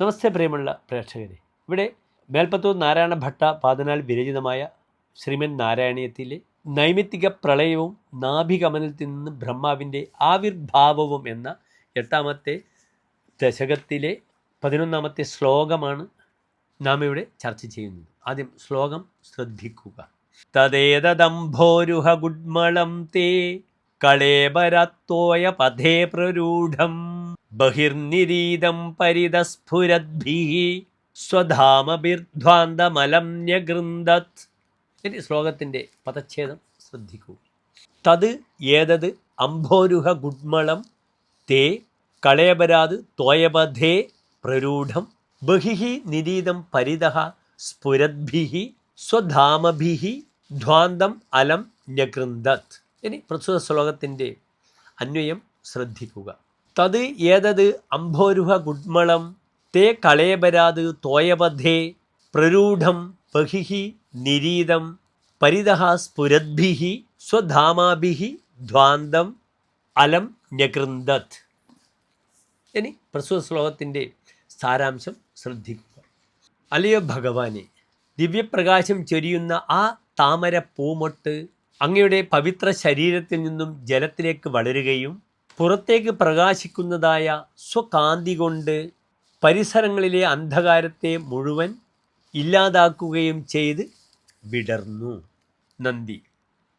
നമസ്തേ പ്രിയമുള്ള പ്രേക്ഷകരെ, ഇവിടെ മേൽപ്പത്തൂർ നാരായണ ഭട്ട പാതനാൽ വിരചിതമായ ശ്രീമൻ നാരായണീയത്തിലെ നൈമിത്തിക പ്രളയവും നാഭികമലത്തിൽ നിന്ന് ബ്രഹ്മാവിൻ്റെ ആവിർഭാവവും എന്ന 8ാമത്തെ ദശകത്തിലെ 11ാമത്തെ ശ്ലോകമാണ് നാം ഇവിടെ ചർച്ച ചെയ്യുന്നത്. ആദ്യം ശ്ലോകം ശ്രദ്ധിക്കുക. തദേതദംഭോരുഹ ഗുഡ്മളം തേ കളേബരത്തോയ പഥേ പ്രരൂഢം ബഹിർനിരീതം പരിതസ്ഫുരദ്ഭിഃ സ്വധാമബിർധ്വാന്തമലം ന്യഗൃന്ദത്. ഇനി ശ്ലോകത്തിൻ്റെ പദച്ഛേദം ശ്രദ്ധിക്കൂ. തത് ഏതത് അംഭോരുഹ ഗുഡ്മളം തേ കളേബരാത് തോയപഥേ പ്രരൂഢം ബഹിഃ നിരീതം പരിതഃ സ്ഫുരദ്ഭിഃ സ്വധാമഭിഃ ധ്വാന്തം അലം ന്യഗൃന്ദത്. ഇനി പ്രസ്തുത ശ്ലോകത്തിൻ്റെ അന്വയം ശ്രദ്ധിക്കുക. തത് ഏതത് അംഭോരുഹ ഗുഡ്മളം തേ കളേബരാത് തോയപഥേ പ്രരൂഢം ബഹിഃ നിരീതം പരിതഃ സ്ഫുരദ്ഭിഃ സ്വധാമാഭിഃ ധ്വാന്തം അലം ന്യഗൃന്ദത്. ഇനി പ്രസ്തുത ശ്ലോകത്തിൻ്റെ സാരാംശം ശ്രദ്ധിക്കുക. അല്ലയോ ഭഗവാനെ, ദിവ്യപ്രകാശം ചൊരിയുന്ന ആ താമര പൂമൊട്ട് അങ്ങയുടെ പവിത്ര ശരീരത്തിൽ നിന്നും ജലത്തിലേക്ക് വളരുകയും പുറത്തേക്ക് പ്രകാശിക്കുന്നതായ സ്വകാന്തി കൊണ്ട് പരിസരങ്ങളിലെ അന്ധകാരത്തെ മുഴുവൻ ഇല്ലാതാക്കുകയും ചെയ്ത് വിടർന്നു. നന്ദി.